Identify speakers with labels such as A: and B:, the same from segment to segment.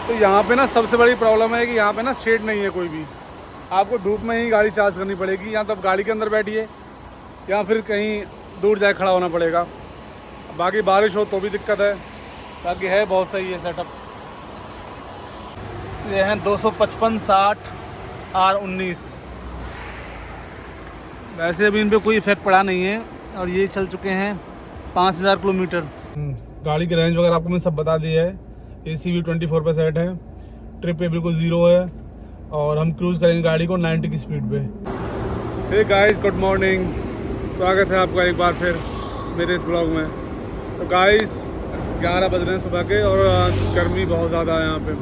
A: तो यहाँ पे ना सबसे बड़ी प्रॉब्लम है कि यहाँ पे ना शेड नहीं है कोई भी। आपको धूप में ही गाड़ी चार्ज करनी पड़ेगी, या तो आप गाड़ी के अंदर बैठिए या फिर कहीं दूर जाके खड़ा होना पड़ेगा। बाकी बारिश हो तो भी दिक्कत है, बाकी है बहुत सही है सेटअप। ये हैं 255-60 R19। वैसे अभी इन पर कोई इफेक्ट पड़ा नहीं है और ये चल चुके हैं 5000 किलोमीटर। गाड़ी की रेंज वगैरह आपको मैं सब बता दिया है। AC भी 24 पे सेट है, ट्रिप पे बिल्कुल ज़ीरो है और हम क्रूज़ करेंगे गाड़ी को 90 की स्पीड पे। हे गाइस, गुड मॉर्निंग, स्वागत है आपका एक बार फिर मेरे इस ब्लॉग में। तो गाइस 11 बज रहे हैं सुबह के और गर्मी बहुत ज़्यादा है यहाँ पे।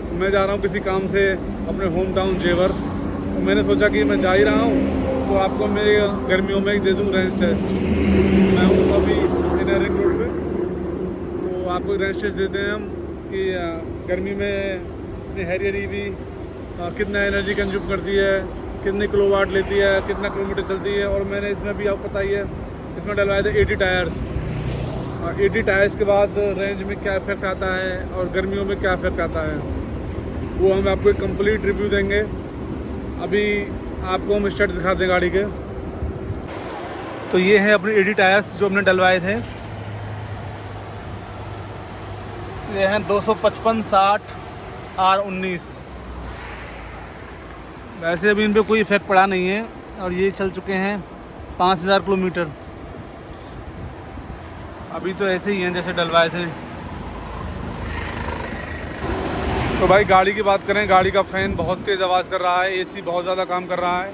A: तो मैं जा रहा हूँ किसी काम से अपने होम टाउन जेवर। तो मैंने सोचा कि मैं जा ही रहा हूँ तो आपको मैं गर्मियों में दे दूँ रेंज टेस्ट। मैं हूँ अभी इनर रिंग रोड पे, तो आपको रेंज टेस्ट देते हैं हम कि गर्मी में इतनी हैरियर ईवी कितना एनर्जी कंज्यूम करती है, कितने किलोवाट लेती है, कितना किलोमीटर चलती है। और मैंने इसमें भी आपको पता ही है, इसमें डलवाए थे 80 टायर्स। 80 टायर्स के बाद रेंज में क्या इफेक्ट आता है और गर्मियों में क्या इफेक्ट आता है, वो हम आपको एक कंप्लीट रिव्यू देंगे। अभी आपको हम स्टार्ट दिखाते हैं गाड़ी के। तो ये है अपने 80 टायर्स जो हमने डलवाए थे। ये हैं 255-60 R19। वैसे अभी इन पर कोई इफेक्ट पड़ा नहीं है और ये चल चुके हैं 5000 किलोमीटर। अभी तो ऐसे ही हैं जैसे डलवाए थे। तो भाई गाड़ी की बात करें, गाड़ी का फ़ैन बहुत तेज़ आवाज़ कर रहा है, AC बहुत ज़्यादा काम कर रहा है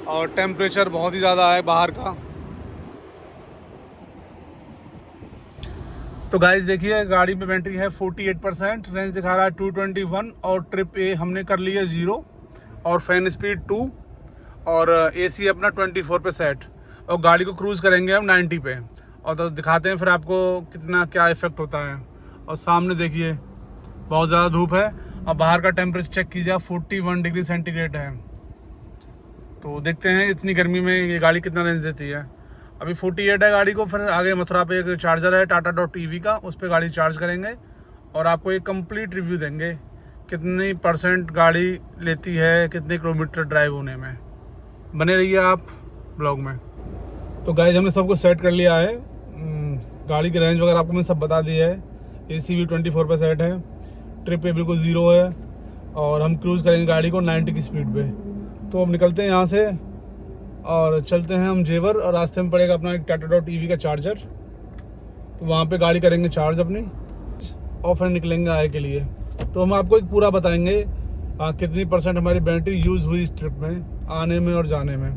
A: और टेम्परेचर बहुत ही ज़्यादा है बाहर का। तो गाइस देखिए, गाड़ी में बैटरी है 48%, रेंज दिखा रहा है 221 और ट्रिप ए हमने कर ली है 0 और फैन स्पीड 2 और AC अपना 24 पे सेट। और गाड़ी को क्रूज़ करेंगे हम 90 पे और तो दिखाते हैं फिर आपको कितना क्या इफेक्ट होता है। और सामने देखिए बहुत ज़्यादा धूप है और बाहर का टेम्परेचर चेक कीजिए, 41 डिग्री सेंटीग्रेड है। तो देखते हैं इतनी गर्मी में ये गाड़ी कितना रेंज देती है। अभी 48 है गाड़ी को, फिर आगे मथुरा पे एक चार्जर है Tata.EV का, उस पर गाड़ी चार्ज करेंगे और आपको एक कंप्लीट रिव्यू देंगे कितनी % गाड़ी लेती है, कितने किलोमीटर ड्राइव होने में। बने रहिए आप ब्लॉग में। तो गाइस हमने सबको सेट कर लिया है, गाड़ी की रेंज वगैरह आपको मैं सब बता दिया है। AC भी 24 पे सेट है, ट्रिप पे बिल्कुल ज़ीरो है और हम क्रूज़ करेंगे गाड़ी को 90 की स्पीड पे। तो अब निकलते हैं यहाँ से और चलते हैं हम जेवर और रास्ते में पड़ेगा अपना एक Tata.EV का चार्जर। तो वहाँ पे गाड़ी करेंगे चार्ज अपनी और फिर निकलेंगे आए के लिए। तो हम आपको एक पूरा बताएंगे कितनी % हमारी बैटरी यूज़ हुई इस ट्रिप में, आने में और जाने में,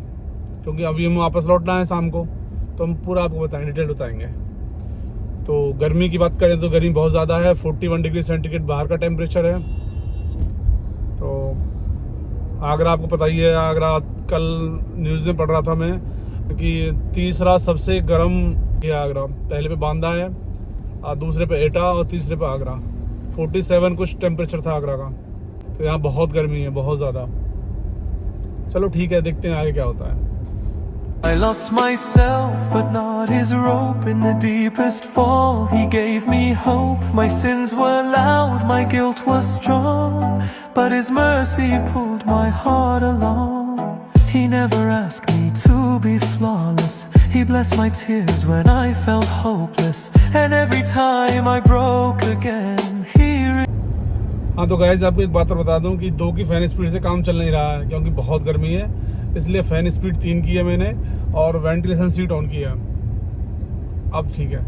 A: क्योंकि अभी हम वापस लौटना है शाम को। तो हम पूरा आपको बताएंगे, डिटेल बताएंगे। तो गर्मी की बात करें तो गर्मी बहुत ज़्यादा है, 41 डिग्री सेंटीग्रेड बाहर का टेम्परेचर है। तो आगरा आपको पता ही है, आगरा कल न्यूज़ में पढ़ रहा था मैं कि तीसरा सबसे गर्म ये आगरा, पहले पे बांदा है, दूसरे पे एटा और तीसरे पे आगरा। 47 कुछ टेम्परेचर था आगरा का। तो यहाँ बहुत गर्मी है, बहुत ज़्यादा। चलो ठीक है, देखते हैं आगे क्या होता है।
B: I lost myself, but not his rope. In the deepest fall, he gave me hope. My sins were loud, my guilt was strong, but his mercy pulled my heart along. He never asked me to be flawless. He blessed my tears when I felt hopeless. And every time I broke again, he
A: हाँ तो guys आपको एक बात और बता दूं कि 2 की फ़ैन स्पीड से काम चल नहीं रहा है, क्योंकि बहुत गर्मी है, इसलिए फ़ैन स्पीड 3 की है मैंने और वेंटिलेशन सीट ऑन किया। अब ठीक है।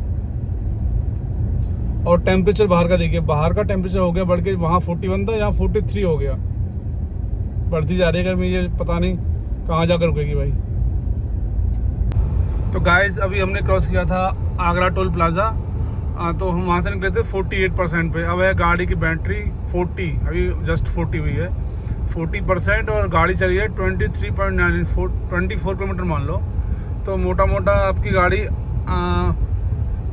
A: और टेम्परेचर बाहर का देखिए, बाहर का टेम्परेचर हो गया बढ़ के, वहाँ 41 था, यहाँ 43 हो गया। बढ़ती जा रही है गर्मी, ये पता नहीं कहाँ जाकर रुकेगी भाई। तो गाइस अभी हमने क्रॉस किया था आगरा टोल प्लाजा, तो हम वहाँ से निकले थे 48% पे। अब है गाड़ी की बैटरी 40, अभी जस्ट 40 हुई है, 40% और गाड़ी चली है 23.9 किलोमीटर मान लो। तो मोटा मोटा आपकी गाड़ी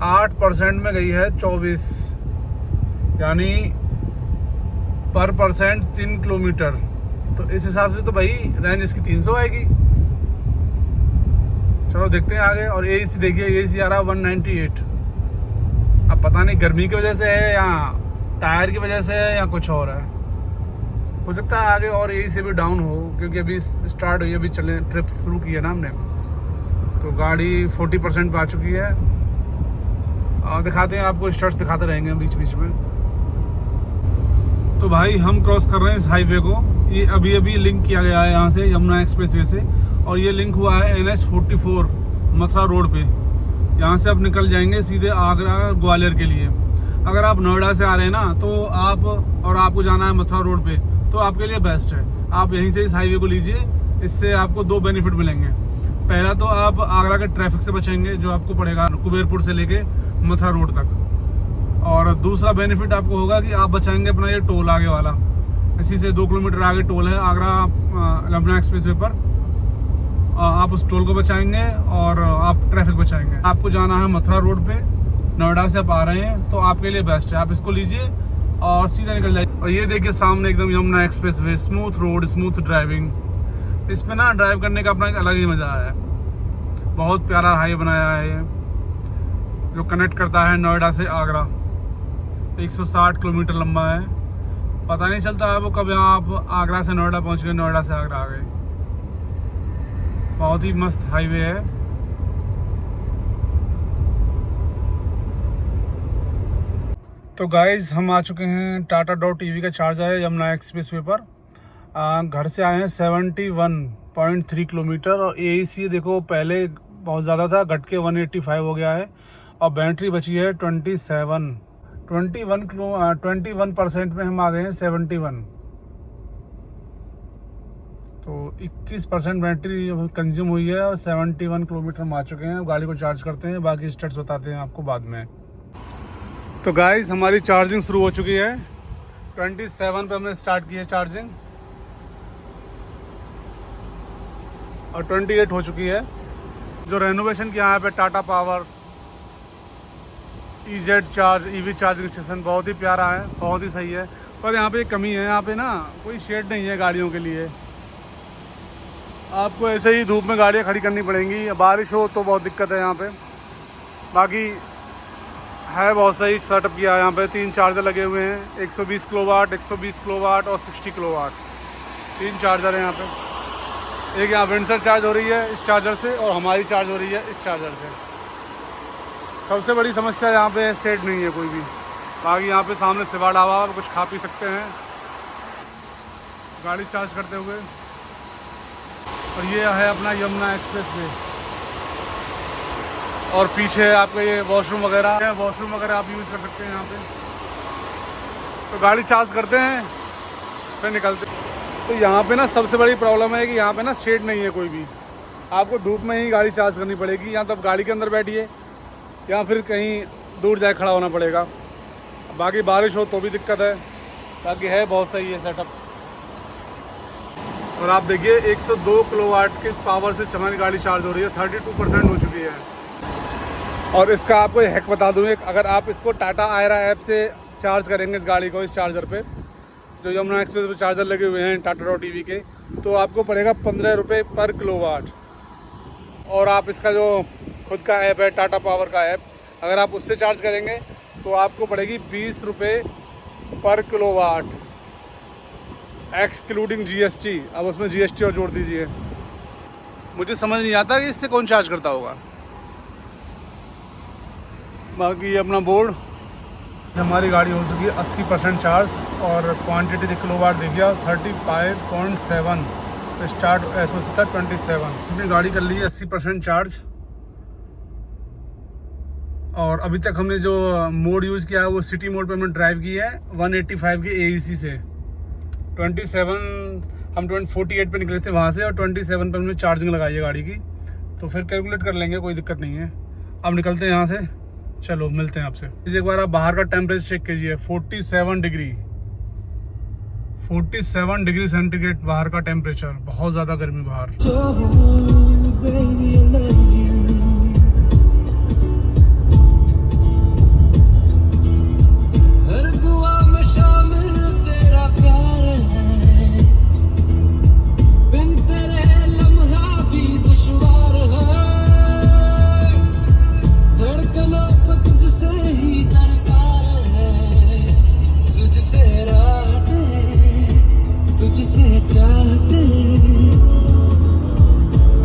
A: 8% में गई है 24, यानी पर % 3 किलोमीटर। तो इस हिसाब से तो भाई रेंज इसकी 300 आएगी। चलो देखते हैं आगे। और AC देखिए, AC आ रहा है 198। अब पता नहीं गर्मी की वजह से है या टायर की वजह से है या कुछ और है, हो सकता है आगे और यही से भी डाउन हो, क्योंकि अभी स्टार्ट हुई है, अभी चले ट्रिप शुरू की है ना हमने, तो गाड़ी 40% पे आ चुकी है। और दिखाते हैं आपको, स्टार्ट्स दिखाते रहेंगे बीच बीच में। तो भाई हम क्रॉस कर रहे हैं इस हाईवे को, ये अभी अभी लिंक किया गया है यहाँ से यमुना एक्सप्रेसवे से, और ये लिंक हुआ है NH 44 मथुरा रोड पे। यहाँ से आप निकल जाएंगे सीधे आगरा ग्वालियर के लिए। अगर आप नोएडा से आ रहे हैं ना तो आपको जाना है मथुरा रोड पे, तो आपके लिए बेस्ट है, आप यहीं से इस हाईवे को लीजिए। इससे आपको 2 बेनिफिट मिलेंगे। पहला तो आप आगरा के ट्रैफिक से बचेंगे, जो आपको पड़ेगा कुबेरपुर से लेके मथुरा रोड तक, और दूसरा बेनिफिट आपको होगा कि आप बचाएंगे अपना ये टोल आगे वाला। इसी से 2 किलोमीटर आगे टोल है आगरा यमुना एक्सप्रेसवे पर, आप उस टोल को बचाएंगे और आप ट्रैफिक बचाएंगे। आपको जाना है मथुरा रोड पे, नोएडा से आप आ रहे हैं तो आपके लिए बेस्ट है, आप इसको लीजिए और सीधा निकल जाइए। और ये देखिए सामने एकदम Yamuna expressway, smooth road, smooth driving. इस पे ना ड्राइव करने का अपना एक अलग ही मज़ा है। बहुत प्यारा हाईवे बनाया है ये, जो कनेक्ट करता है नोएडा से आगरा। 160 किलोमीटर लंबा है, पता नहीं चलता है वो कब यहाँ आप आगरा से नोएडा पहुँच गए, नोएडा से आगरा आ गए। बहुत ही मस्त हाईवे है। तो गाइज हम आ चुके हैं टाटा डॉट EV का चार्ज है यमुना एक्सप्रेसवे पर। घर से आए हैं 71.3 किलोमीटर, और AEC देखो पहले बहुत ज़्यादा था, घट के 185 हो गया है, और बैटरी बची है 21% में हम आ गए हैं 71। तो 21% बैटरी कंज्यूम हुई है और 71 किलोमीटर हम आ चुके हैं। गाड़ी को चार्ज करते हैं, बाकी स्टेट्स बताते हैं आपको बाद में। तो गाइस हमारी चार्जिंग शुरू हो चुकी है, 27 पे हमने स्टार्ट की है चार्जिंग, और 28 हो चुकी है। जो रेनोवेशन किया है पे Tata power EZ charge EV charging station, बहुत ही प्यारा है, बहुत ही सही है। पर यहाँ पे एक कमी है, यहाँ पे ना कोई शेड नहीं है गाड़ियों के लिए, आपको ऐसे ही धूप में गाड़ियाँ खड़ी करनी पड़ेंगी, बारिश हो तो बहुत दिक्कत है यहाँ पे। बाकी है बहुत सही सेटअप किया है यहाँ पे। 3 चार्जर लगे हुए हैं, 120 किलोवाट, 120 किलोवाट और 60 किलोवाट, 3 चार्जर हैं यहाँ पे। एक यहाँ विंडसर चार्ज हो रही है इस चार्जर से, और हमारी चार्ज हो रही है इस चार्जर से। सबसे बड़ी समस्या यहाँ पे शेड नहीं है कोई भी। बाकी यहाँ पे सामने सिवा ढाबा, कुछ खा पी सकते हैं गाड़ी चार्ज करते हुए। और ये है अपना यमुना एक्सप्रेसवे, और पीछे आपका ये वॉशरूम वगैरह है, वॉशरूम वगैरह आप यूज़ कर सकते हैं यहाँ पे। तो गाड़ी चार्ज करते हैं फिर निकलते हैं। तो यहाँ पे ना सबसे बड़ी प्रॉब्लम है कि यहाँ पे ना शेड नहीं है कोई भी, आपको धूप में ही गाड़ी चार्ज करनी पड़ेगी। या तो आप गाड़ी के अंदर बैठिए या फिर कहीं दूर जाके खड़ा होना पड़ेगा। बाकी बारिश हो तो भी दिक्कत है, बाकी है बहुत सही है सेटअप। और आप देखिए 102 किलोवाट के पावर से हमारी गाड़ी चार्ज हो रही है, 32% हो चुकी है। और इसका आपको हैक बता दूँ, अगर आप इसको टाटा आयरा ऐप से चार्ज करेंगे इस गाड़ी को, इस चार्जर पे जो यमुना एक्सप्रेस पे चार्जर लगे हुए हैं टाटा डॉट EV के, तो आपको पड़ेगा 15 रुपये पर किलोवाट। और आप इसका जो खुद का ऐप है टाटा पावर का ऐप, अगर आप उससे चार्ज करेंगे तो आपको पड़ेगी 20 रुपये पर किलोवाट, एक्सक्लूडिंग GST। अब उसमें GST और जोड़ दीजिए। मुझे समझ नहीं आता कि इससे कौन चार्ज करता होगा। बाकी ये अपना बोर्ड, हमारी गाड़ी हो चुकी है 80% चार्ज, और क्वांटिटी देखिए किलोवाट देखिए 35.7, स्टार्ट SOC था 27। हमने गाड़ी कर ली है 80% चार्ज, और अभी तक हमने जो मोड यूज़ किया है वो सिटी मोड पे हमने ड्राइव की है 185 के AEC से। 48 पे निकले थे वहाँ से, और 27 पे हमने चार्जिंग लगाई है गाड़ी की। तो फिर कैलकुलेट कर लेंगे, कोई दिक्कत नहीं है। अब निकलते हैं यहाँ से, चलो मिलते हैं आपसे। एक बार आप बाहर का टेम्परेचर चेक कीजिए, 47 डिग्री सेंटीग्रेड बाहर का टेम्परेचर, बहुत ज़्यादा गर्मी बाहर।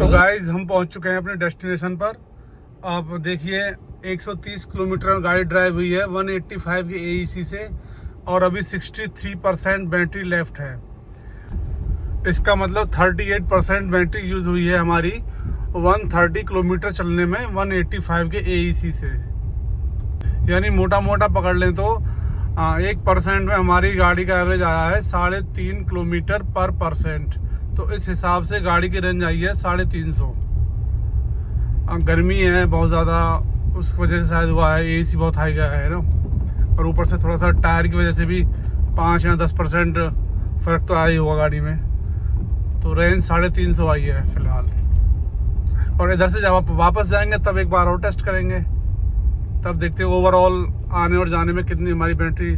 A: गाइज हम पहुंच चुके हैं अपने डेस्टिनेशन पर। आप देखिए 130 किलोमीटर गाड़ी ड्राइव हुई है 185 के AEC से और अभी 63% बैटरी लेफ्ट है। इसका मतलब 38% बैटरी यूज हुई है हमारी 130 किलोमीटर चलने में 185 के AEC से। यानी मोटा मोटा पकड़ लें तो 1% में हमारी गाड़ी का एवरेज आया है 3.5 किलोमीटर पर परसेंट। तो इस हिसाब से गाड़ी की रेंज आई है 350। गर्मी है बहुत ज़्यादा, उस वजह से शायद हुआ है, AC बहुत हाई गया है ना, और ऊपर से थोड़ा सा टायर की वजह से भी 5 या 10% फ़र्क तो आया ही होगा गाड़ी में। तो रेंज 350 आई है फ़िलहाल। और इधर से जब आप वापस जाएंगे तब एक बार और टेस्ट करेंगे, तब देखते हैं ओवरऑल आने और जाने में कितनी हमारी बैटरी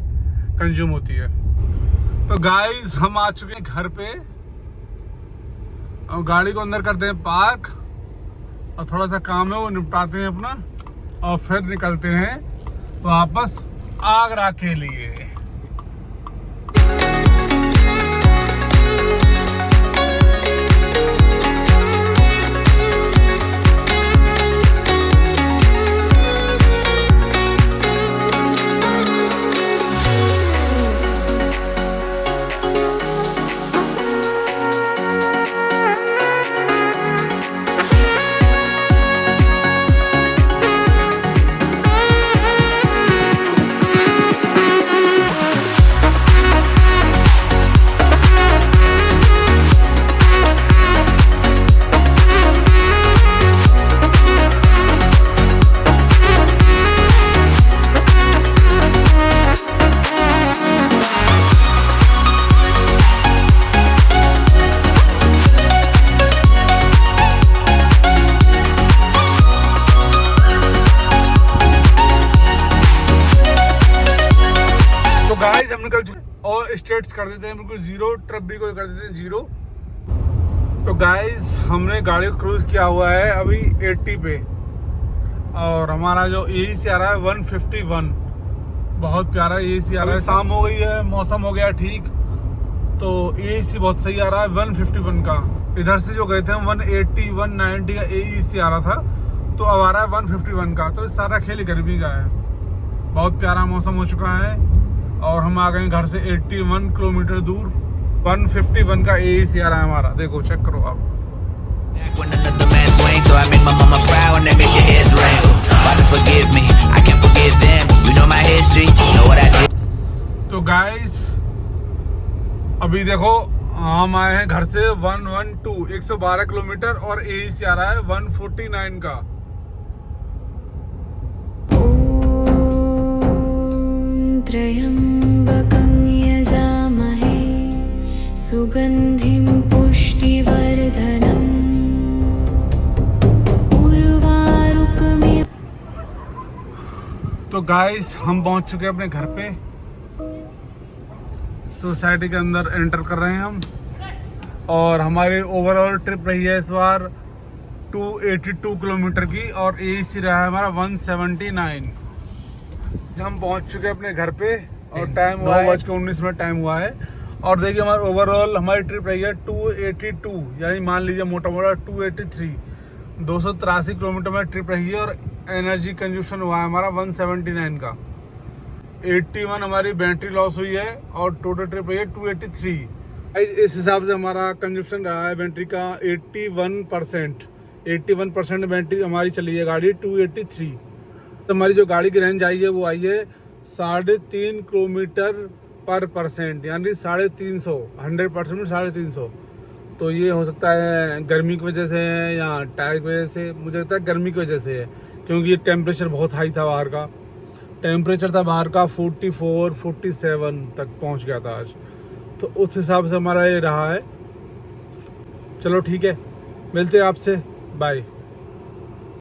A: कंज्यूम होती है। तो गाइस हम आ चुके हैं घर पे और गाड़ी को अंदर करते हैं पार्क और थोड़ा सा काम है वो निपटाते हैं अपना और फिर निकलते हैं वापस आगरा के लिए। गाइस हम निकल चुके और स्टेट्स कर देते हैं बिल्कुल 0, ट्रिप भी कोई कर देते हैं 0। तो गाइस हमने गाड़ी को क्रूज किया हुआ है अभी 80 पे और हमारा जो AEC आ रहा है 151। बहुत प्यारा AEC आ रहा है। शाम हो गई है, मौसम हो गया ठीक, तो AEC बहुत सही आ रहा है 151 का। इधर से जो गए थे हम 180 190 का AEC आ रहा था, तो अब आ रहा है 151 का। तो सारा खेल गर्मी का है। बहुत प्यारा मौसम हो चुका है और हम आ गए घर से 81 किलोमीटर दूर। 151 का AEC आ रहा है हमारा, देखो चेक करो आप। तो गाइस अभी देखो हम आए हैं घर से 112 112 किलोमीटर और AEC आ रहा है 149 का।
C: त्र्यम्बकं यजामहे सुगन्धिं पुष्टिवर्धनम् उर्वारुकमिव।
A: तो गाइस हम पहुंच चुके हैं अपने घर पे। सोसाइटी के अंदर एंटर कर रहे हैं हम और हमारी ओवरऑल ट्रिप रही है इस बार 282 किलोमीटर की और AEC रहा है हमारा 179। हम पहुंच चुके हैं अपने घर पे और टाइम हुआ 9:19 टाइम हुआ है। और देखिए हमारा ओवरऑल हमारी ट्रिप रही है 282, यानी मान लीजिए मोटा मोटा 283 283 किलोमीटर में ट्रिप रही है और एनर्जी कंज्यूशन हुआ है हमारा 179 का। 81 हमारी बैटरी लॉस हुई है और टोटल ट्रिप रही है 283। इस हिसाब से हमारा कंज्यूशन रहा है बैटरी का 81% बैटरी हमारी चली है गाड़ी 283। तो हमारी जो गाड़ी की रेंज आई है वो आई है 3.5 किलोमीटर पर परसेंट, यानी 350, 100% में 350। तो ये हो सकता है गर्मी की वजह से है या टायर की वजह से। मुझे लगता है गर्मी की वजह से है, क्योंकि ये टेम्परेचर बहुत हाई था। बाहर का टेम्परेचर था 44 47 तक पहुंच गया था आज। तो उस हिसाब से हमारा ये रहा है। चलो ठीक है, मिलते हैं आपसे, बाय।